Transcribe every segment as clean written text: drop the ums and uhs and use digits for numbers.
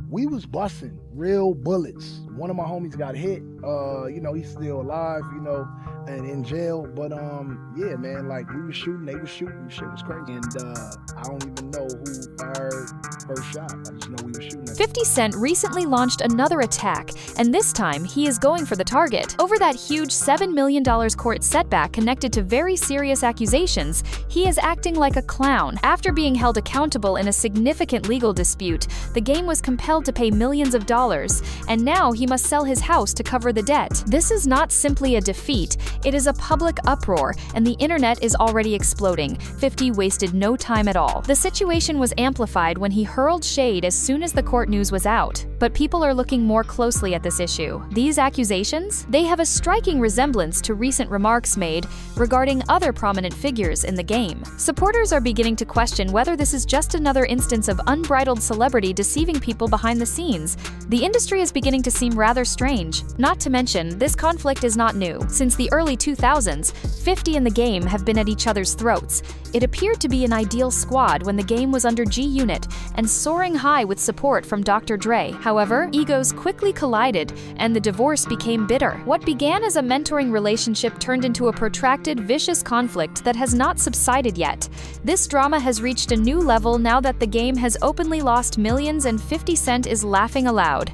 we was busting real bullets. One of my homies got hit. He's still alive, and in jail. But yeah, man, like we was shooting, they was shooting, shit was crazy. And I don't even know who fired first shot. I just know we were shooting. 50 Cent recently launched another attack, and this time he is going for the target. Over that huge $7 million court setback connected to very serious accusations, he is acting like a clown. After being held accountable in a significant legal dispute, the game was compelled to pay millions of dollars, and now he must sell his house to cover the debt. This is not simply a defeat, it is a public uproar, and the internet is already exploding. 50 wasted no time at all. The situation was amplified when he hurled shade as soon as the court news was out. But people are looking more closely at this issue. These accusations, they have a striking resemblance to recent remarks made regarding other prominent figures in the game. Supporters are beginning to question whether this is just another instance of unbridled celebrity deceiving people behind the scenes. The industry is beginning to seem rather strange. Not to mention, this conflict is not new. Since the early 2000s, 50 and the game have been at each other's throats. It appeared to be an ideal squad when the game was under G-Unit and soaring high with support from Dr. Dre. However, egos quickly collided and the divorce became bitter. What began as a mentoring relationship turned into a protracted, vicious conflict that has not subsided yet. This drama has reached a new level now that the game has openly lost millions and 50 Cent is laughing aloud.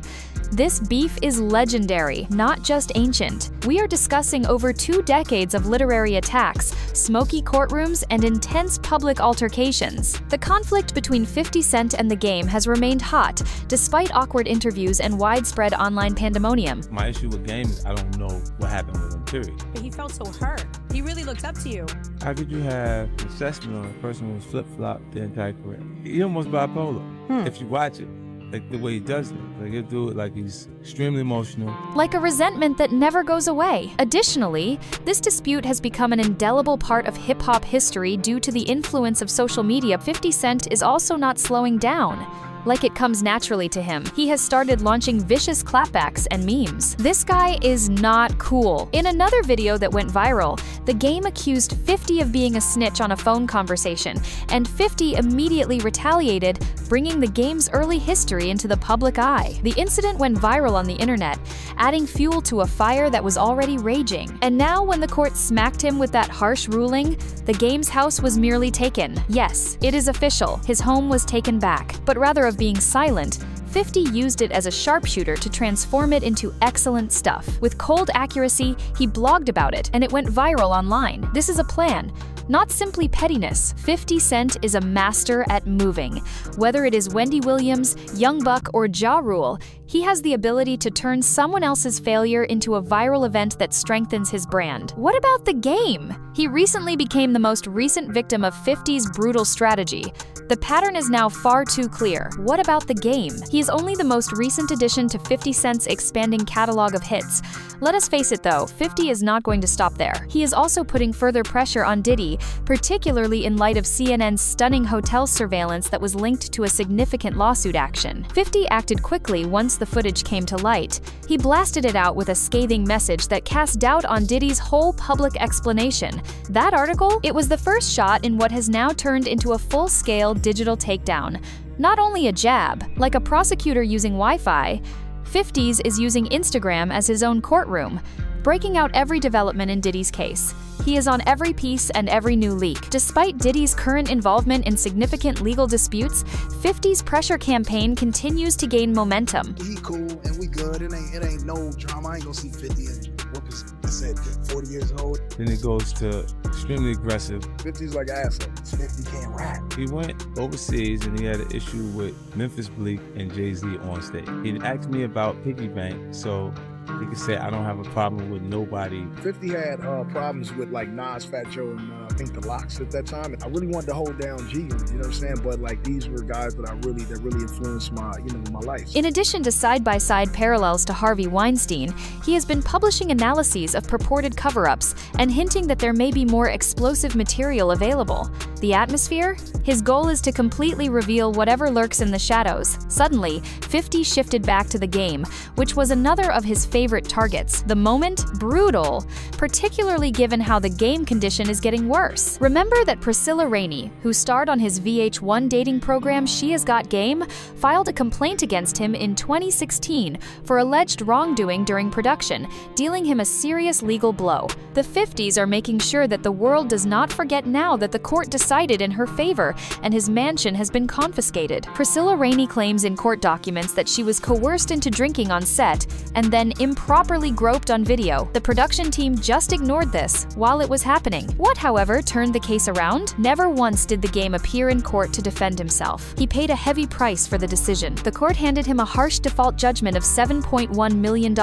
This beef is legendary, not just ancient. We are discussing over 2 decades of literary attacks, smoky courtrooms, and intense public altercations. The conflict between 50 Cent and the game has remained hot, despite awkward interviews and widespread online pandemonium. My issue with Game is I don't know what happened with him, period. But he felt so hurt. He really looked up to you. How could you have an assessment on a person who's flip-flopped the entire career? He almost bipolar, if you watch it. Like the way he does it. Like he'll do it like he's extremely emotional. Like a resentment that never goes away. Additionally, this dispute has become an indelible part of hip-hop history due to the influence of social media. 50 Cent is also not slowing down. Like it comes naturally to him, he has started launching vicious clapbacks and memes. This guy is not cool. In another video that went viral, the game accused 50 of being a snitch on a phone conversation, and 50 immediately retaliated, bringing the game's early history into the public eye. The incident went viral on the internet, adding fuel to a fire that was already raging. And now when the court smacked him with that harsh ruling, the game's house was merely taken. Yes, it is official, his home was taken back. But rather of being silent, 50 used it as a sharpshooter to transform it into excellent stuff. With cold accuracy, he blogged about it, and it went viral online. This is a plan, not simply pettiness. 50 Cent is a master at moving. Whether it is Wendy Williams, Young Buck, or Ja Rule, he has the ability to turn someone else's failure into a viral event that strengthens his brand. What about the game? He recently became the most recent victim of 50's brutal strategy. The pattern is now far too clear. What about the game? He is only the most recent addition to 50 Cent's expanding catalog of hits. Let us face it though, 50 is not going to stop there. He is also putting further pressure on Diddy, particularly in light of CNN's stunning hotel surveillance that was linked to a significant lawsuit action. 50 acted quickly once the footage came to light. He blasted it out with a scathing message that cast doubt on Diddy's whole public explanation. That article, it was the first shot in what has now turned into a full-scale digital takedown. Not only a jab, like a prosecutor using Wi-Fi, 50's is using Instagram as his own courtroom, breaking out every development in Diddy's case. He is on every piece and every new leak. Despite Diddy's current involvement in significant legal disputes, 50's pressure campaign continues to gain momentum. He cool and we good. It ain't no drama. I ain't gonna see 50 and what was it? I said 40 years old. Then it goes to extremely aggressive. 50's like an asshole. 50 can't rap. He went overseas and he had an issue with Memphis Bleak and Jay-Z on stage. He asked me about Piggy Bank, so he could say I don't have a problem with nobody. 50 had problems with like Nas, Fat Joe, and I think the Locks at that time. I really wanted to hold down G, you know what I'm saying? But like these were guys that really influenced my, my life. In addition to side-by-side parallels to Harvey Weinstein, he has been publishing analyses of purported cover-ups and hinting that there may be more explosive material available. The atmosphere? His goal is to completely reveal whatever lurks in the shadows. Suddenly, 50 shifted back to the game, which was another of his favorite targets. The moment? Brutal, particularly given how the game condition is getting worse. Remember that Priscilla Rainey, who starred on his VH1 dating program She Has Got Game, filed a complaint against him in 2016 for alleged wrongdoing during production, dealing him a serious legal blow. The 50s are making sure that the world does not forget now that the court decided in her favor and his mansion has been confiscated. Priscilla Rainey claims in court documents that she was coerced into drinking on set and then improperly groped on video. The production team just ignored this while it was happening. What, however, turned the case around? Never once did the game appear in court to defend himself. He paid a heavy price for the decision. The court handed him a harsh default judgment of $7.1 million.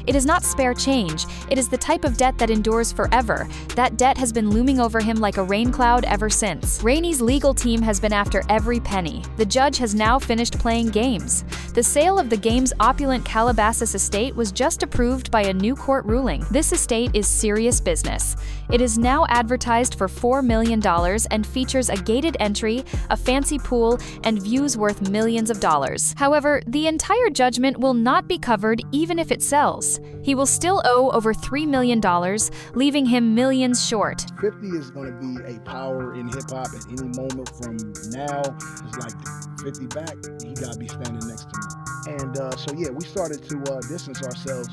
It is not spare change. It is the type of debt that endures forever. That debt has been looming over him like a rain cloud ever since. Rainey's legal team has been after every penny. The judge has now finished playing games. The sale of the game's opulent Calabasas estate was just approved by a new court ruling. This estate is serious business. It is now advertised for $4 million and features a gated entry, a fancy pool, and views worth millions of dollars. However, the entire judgment will not be covered even if it sells. He will still owe over $3 million, leaving him millions short. 50 is going to be a power in hip-hop at any moment from now. It's like 50 back, he got to be standing next to me. And so yeah, we started to distance ourselves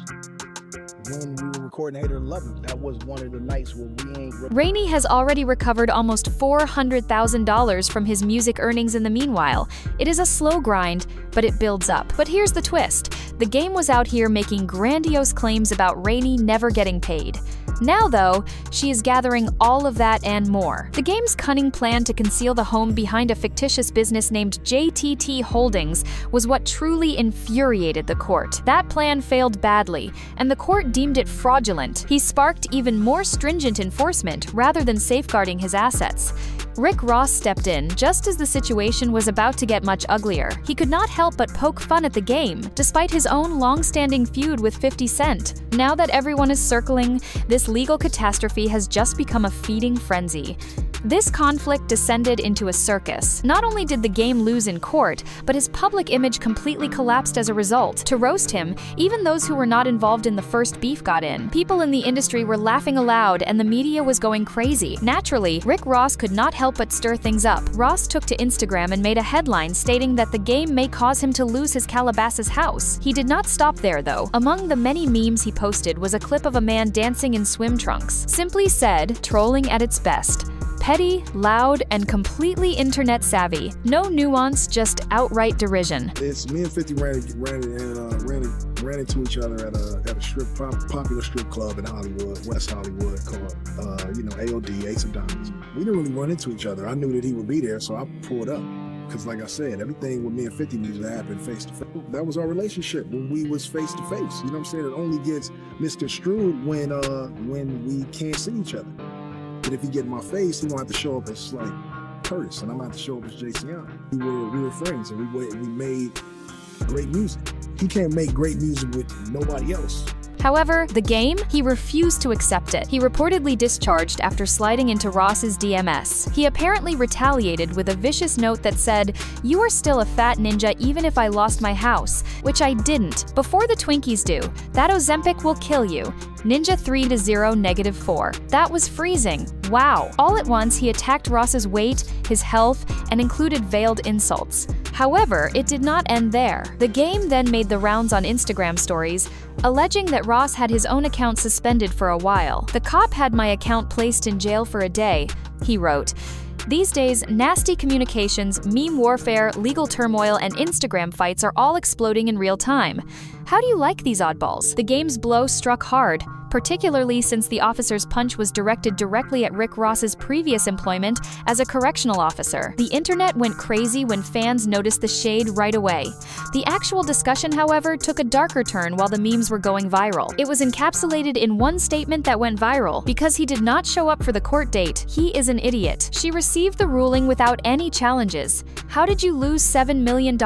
when we were recording Hater 11. That was one of the nights where we ain't... Rainey has already recovered almost $400,000 from his music earnings in the meanwhile. It is a slow grind, but it builds up. But here's the twist. The game was out here making grandiose claims about Rainey never getting paid. Now, though, she is gathering all of that and more. The game's cunning plan to conceal the home behind a fictitious business named JTT Holdings was what truly infuriated the court. That plan failed badly, and the court deemed it fraudulent. He sparked even more stringent enforcement rather than safeguarding his assets. Rick Ross stepped in just as the situation was about to get much uglier. He could not help but poke fun at the game, despite his own long-standing feud with 50 Cent. Now that everyone is circling, this legal catastrophe has just become a feeding frenzy. This conflict descended into a circus. Not only did the game lose in court, but his public image completely collapsed as a result. To roast him, even those who were not involved in the first beef got in. People in the industry were laughing aloud and the media was going crazy. Naturally, Rick Ross could not help but stir things up. Ross took to Instagram and made a headline stating that the game may cause him to lose his Calabasas house. He did not stop there, though. Among the many memes he posted was a clip of a man dancing in swim trunks. Simply said, trolling at its best. Petty, loud, and completely internet savvy. No nuance, just outright derision. It's me and 50 ran into each other at a popular strip club in Hollywood, West Hollywood, called AOD, Ace of Diamonds. We didn't really run into each other. I knew that he would be there, so I pulled up. Because like I said, everything with me and 50 needs to happen face to face. That was our relationship when we was face to face. You know what I'm saying? It only gets misconstrued when we can't see each other. But if he get in my face, he gonna have to show up as like Curtis, and I'm gonna have to show up as Jason Young. We were friends, and we made great music. He can't make great music with nobody else. However, the game, he refused to accept it. He reportedly discharged after sliding into Ross's DMs. He apparently retaliated with a vicious note that said, "You are still a fat ninja even if I lost my house," which I didn't. Before the Twinkies do. That Ozempic will kill you. Ninja 3 to 0 -4. That was freezing. Wow. All at once, he attacked Ross's weight, his health, and included veiled insults. However, it did not end there. The game then made the rounds on Instagram stories, alleging that Ross had his own account suspended for a while. "The cop had my account placed in jail for a day," he wrote. These days, nasty communications, meme warfare, legal turmoil, and Instagram fights are all exploding in real time. How do you like these oddballs? The game's blow struck hard, particularly since the officer's punch was directed directly at Rick Ross's previous employment as a correctional officer. The internet went crazy when fans noticed the shade right away. The actual discussion, however, took a darker turn while the memes were going viral. It was encapsulated in one statement that went viral. "Because he did not show up for the court date, he is an idiot." She received the ruling without any challenges. How did you lose $7 million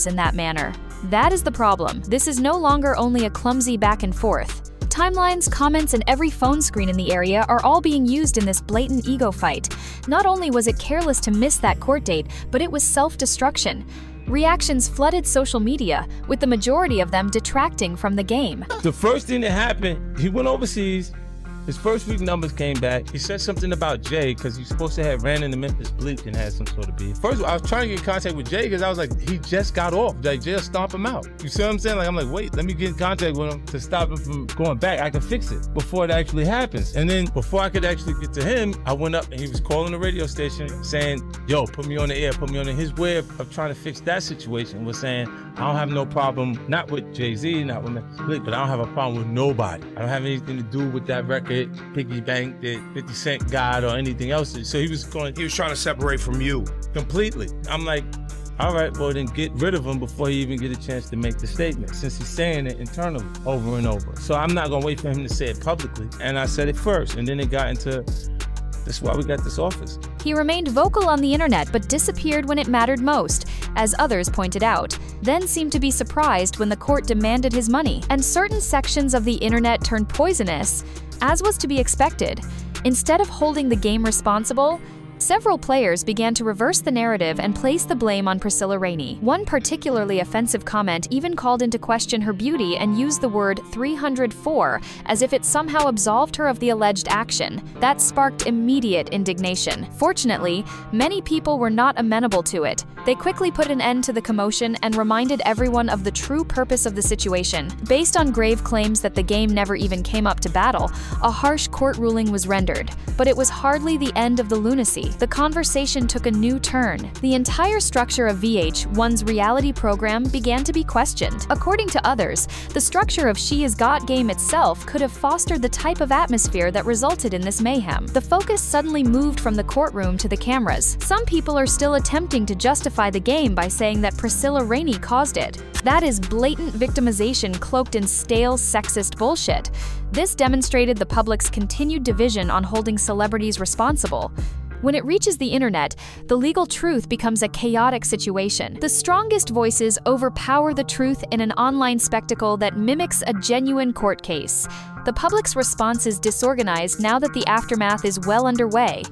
in that manner? That is the problem. This is no longer only a clumsy back and forth. Timelines, comments, and every phone screen in the area are all being used in this blatant ego fight. Not only was it careless to miss that court date, but it was self-destruction. Reactions flooded social media, with the majority of them detracting from the game. The first thing that happened, he went overseas. His first week numbers came back. He said something about Jay because he's supposed to have ran into Memphis Bleak and had some sort of beef. First, I was trying to get in contact with Jay because I was like, he just got off. Like, Jay'll stomp him out. You see what I'm saying? Like, I'm like, wait, let me get in contact with him to stop him from going back. I can fix it before it actually happens. And then before I could actually get to him, I went up and he was calling the radio station saying, yo, put me on the air, put me on the. His way of trying to fix that situation was saying, I don't have no problem, not with Jay-Z, not with Memphis Bleak, but I don't have a problem with nobody. I don't have anything to do with that record, Piggy Bank, that 50 Cent got, or anything else. So he was trying to separate from you completely. I'm like, all right, well then get rid of him before he even get a chance to make the statement, since he's saying it internally over and over. So I'm not gonna wait for him to say it publicly. And I said it first, and then it got into, that's why we got this office. He remained vocal on the internet but disappeared when it mattered most, as others pointed out, then seemed to be surprised when the court demanded his money, and certain sections of the internet turned poisonous, as was to be expected. Instead of holding the game responsible, several players began to reverse the narrative and place the blame on Priscilla Rainey. One particularly offensive comment even called into question her beauty and used the word 304 as if it somehow absolved her of the alleged action. That sparked immediate indignation. Fortunately, many people were not amenable to it. They quickly put an end to the commotion and reminded everyone of the true purpose of the situation. Based on grave claims that the game never even came up to battle, a harsh court ruling was rendered. But it was hardly the end of the lunacy. The conversation took a new turn. The entire structure of VH1's reality program began to be questioned. According to others, the structure of She Is God game itself could have fostered the type of atmosphere that resulted in this mayhem. The focus suddenly moved from the courtroom to the cameras. Some people are still attempting to justify the game by saying that Priscilla Rainey caused it. That is blatant victimization cloaked in stale, sexist bullshit. This demonstrated the public's continued division on holding celebrities responsible. When it reaches the internet, the legal truth becomes a chaotic situation. The strongest voices overpower the truth in an online spectacle that mimics a genuine court case. The public's response is disorganized now that the aftermath is well underway.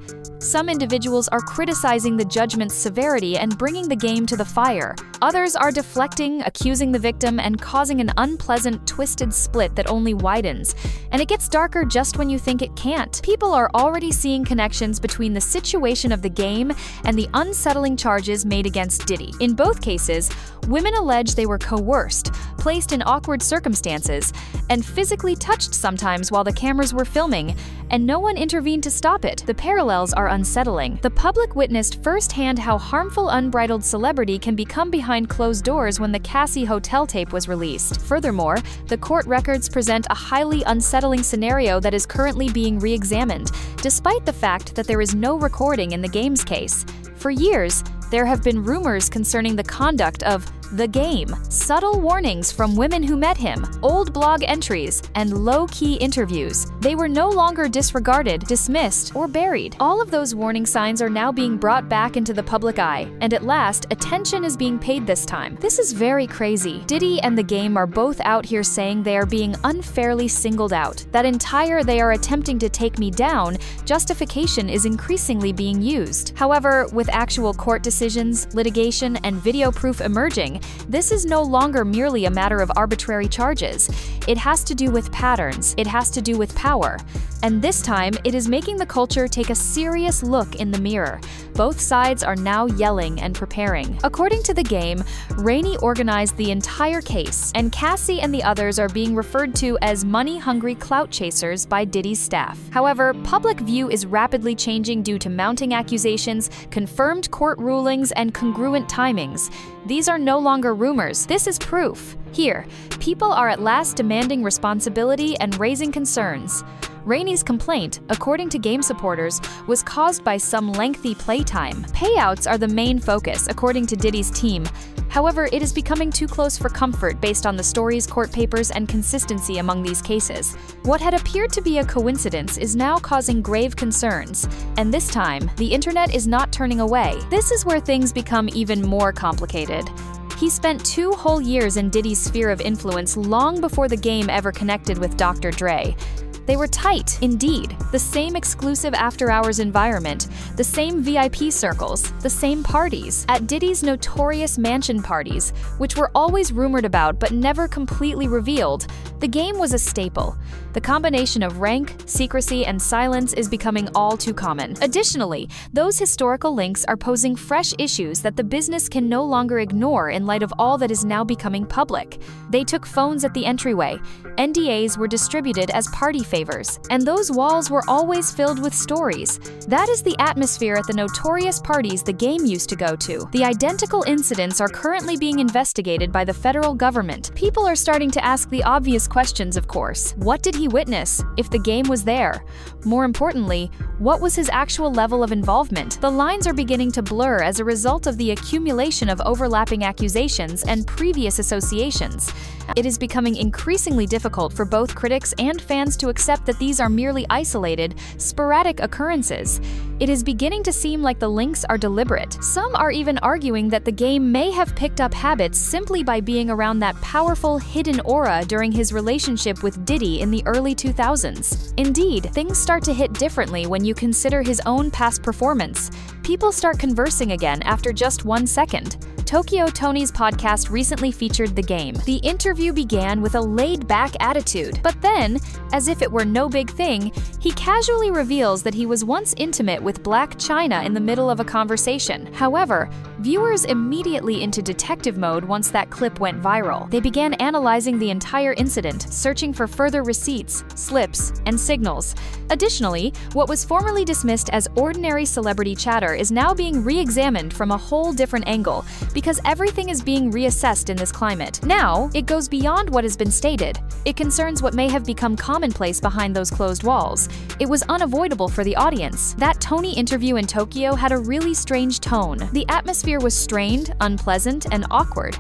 Some individuals are criticizing the judgment's severity and bringing the game to the fire. Others are deflecting, accusing the victim, and causing an unpleasant, twisted split that only widens. And it gets darker just when you think it can't. People are already seeing connections between the situation of the game and the unsettling charges made against Diddy. In both cases, women allege they were coerced, placed in awkward circumstances, and physically touched sometimes while the cameras were filming, and no one intervened to stop it. The parallels are unsettling. The public witnessed firsthand how harmful unbridled celebrity can become behind closed doors when the Cassie Hotel tape was released. Furthermore, the court records present a highly unsettling scenario that is currently being re-examined, despite the fact that there is no recording in the game's case. For years, there have been rumors concerning the conduct of the game, subtle warnings from women who met him, old blog entries, and low-key interviews. They were no longer disregarded, dismissed, or buried. All of those warning signs are now being brought back into the public eye, and at last, attention is being paid this time. This is very crazy. Diddy and the game are both out here saying they are being unfairly singled out. That entire "they are attempting to take me down" justification is increasingly being used. However, with actual court decisions, litigation, and video proof emerging, this is no longer merely a matter of arbitrary charges. It has to do with patterns. It has to do with power. And this time, it is making the culture take a serious look in the mirror. Both sides are now yelling and preparing. According to the game, Rainey organized the entire case, and Cassie and the others are being referred to as money-hungry clout chasers by Diddy's staff. However, public view is rapidly changing due to mounting accusations, confirmed court rulings, and congruent timings. These are no longer rumors. This is proof. Here, people are at last demanding responsibility and raising concerns. Rainey's complaint, according to game supporters, was caused by some lengthy playtime. Payouts are the main focus, according to Diddy's team. However, it is becoming too close for comfort based on the stories, court papers, and consistency among these cases. What had appeared to be a coincidence is now causing grave concerns. And this time, the internet is not turning away. This is where things become even more complicated. He spent 2 whole years in Diddy's sphere of influence long before the game ever connected with Dr. Dre. They were tight, indeed. The same exclusive after-hours environment, the same VIP circles, the same parties. At Diddy's notorious mansion parties, which were always rumored about but never completely revealed, the game was a staple. The combination of rank, secrecy, and silence is becoming all too common. Additionally, those historical links are posing fresh issues that the business can no longer ignore in light of all that is now becoming public. They took phones at the entryway, NDAs were distributed as party favors, and those walls were always filled with stories. That is the atmosphere at the notorious parties the game used to go to. The identical incidents are currently being investigated by the federal government. People are starting to ask the obvious questions, of course. What did he witness if the game was there? More importantly, what was his actual level of involvement? The lines are beginning to blur as a result of the accumulation of overlapping accusations and previous associations. It is becoming increasingly difficult for both critics and fans to accept that these are merely isolated, sporadic occurrences. It is beginning to seem like the links are deliberate. Some are even arguing that the game may have picked up habits simply by being around that powerful, hidden aura during his relationship with Diddy in the early 2000s. Indeed, things start to hit differently when you consider his own past performance. People start conversing again after just 1 second. Tokyo Tony's podcast recently featured the game. The interview began with a laid-back attitude, but then, as if it were no big thing, he casually reveals that he was once intimate with Blac Chyna in the middle of a conversation. However, viewers immediately into detective mode once that clip went viral. They began analyzing the entire incident, searching for further receipts, slips, and signals. Additionally, what was formerly dismissed as ordinary celebrity chatter is now being re-examined from a whole different angle, because everything is being reassessed in this climate. Now, it goes beyond what has been stated. It concerns what may have become commonplace behind those closed walls. It was unavoidable for the audience. That Tony interview in Tokyo had a really strange tone. The atmosphere was strained, unpleasant, and awkward.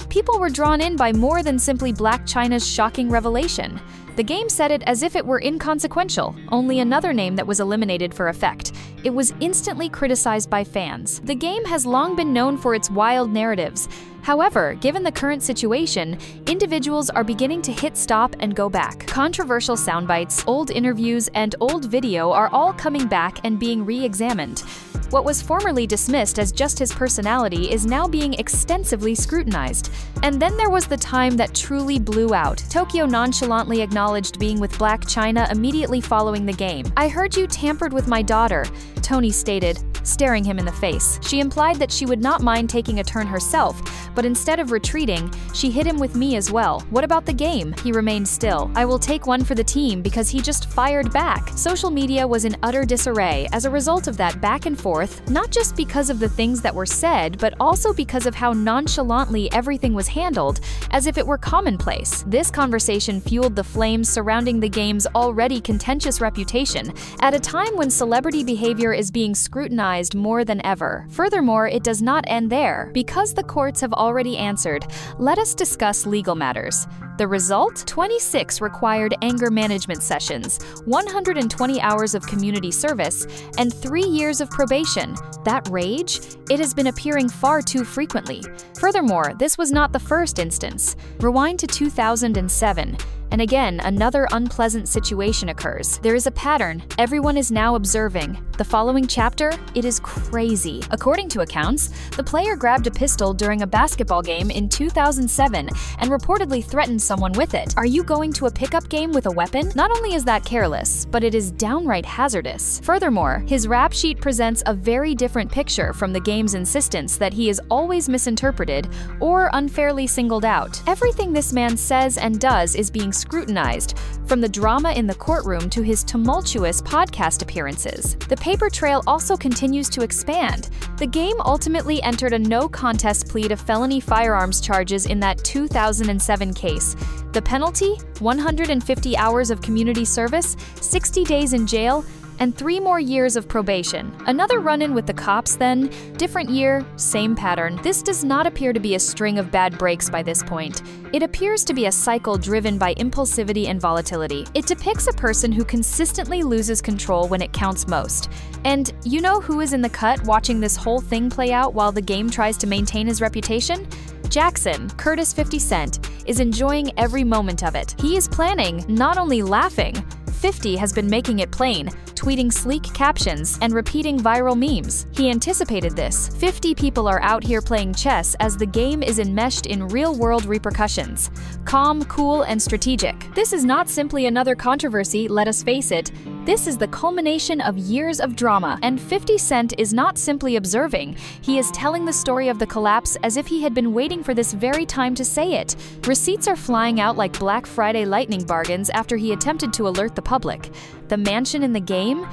People were drawn in by more than simply Blac Chyna's shocking revelation. The game said it as if it were inconsequential, only another name that was eliminated for effect. It was instantly criticized by fans. The game has long been known for its wild narratives. However, given the current situation, individuals are beginning to hit stop and go back. Controversial soundbites, old interviews, and old video are all coming back and being re-examined. What was formerly dismissed as just his personality is now being extensively scrutinized. And then there was the time that truly blew out. Tokyo nonchalantly acknowledged being with Blac Chyna immediately following the game. "I heard you tampered with my daughter," Tony stated, staring him in the face. She implied that she would not mind taking a turn herself, but instead of retreating, she hit him with me as well. "What about the game?" He remained still. "I will take one for the team because he just fired back." Social media was in utter disarray as a result of that back and forth, not just because of the things that were said, but also because of how nonchalantly everything was handled, as if it were commonplace. This conversation fueled the flames surrounding the game's already contentious reputation, at a time when celebrity behavior is being scrutinized more than ever. Furthermore, it does not end there. Because the courts have already answered, let us discuss legal matters. The result? 26 required anger management sessions, 120 hours of community service, and 3 years of probation. That rage? It has been appearing far too frequently. Furthermore, this was not the first instance. Rewind to 2007. And again, another unpleasant situation occurs. There is a pattern everyone is now observing. The following chapter, it is crazy. According to accounts, the player grabbed a pistol during a basketball game in 2007 and reportedly threatened someone with it. Are you going to a pickup game with a weapon? Not only is that careless, but it is downright hazardous. Furthermore, his rap sheet presents a very different picture from the game's insistence that he is always misinterpreted or unfairly singled out. Everything this man says and does is being scrutinized, from the drama in the courtroom to his tumultuous podcast appearances. The paper trail also continues to expand. The game ultimately entered a no-contest plea to felony firearms charges in that 2007 case. The penalty? 150 hours of community service, 60 days in jail, and 3 more years of probation. Another run-in with the cops then, different year, same pattern. This does not appear to be a string of bad breaks by this point. It appears to be a cycle driven by impulsivity and volatility. It depicts a person who consistently loses control when it counts most. And you know who is in the cut watching this whole thing play out while the game tries to maintain his reputation? Jackson, Curtis 50 Cent, is enjoying every moment of it. He is planning, not only laughing, 50 has been making it plain, tweeting sleek captions and repeating viral memes. He anticipated this. 50 people are out here playing chess as the game is enmeshed in real-world repercussions. Calm, cool, and strategic. This is not simply another controversy, let us face it. This is the culmination of years of drama, and 50 Cent is not simply observing. He is telling the story of the collapse as if he had been waiting for this very time to say it. Receipts are flying out like Black Friday lightning bargains after he attempted to alert the public. The mansion in the game?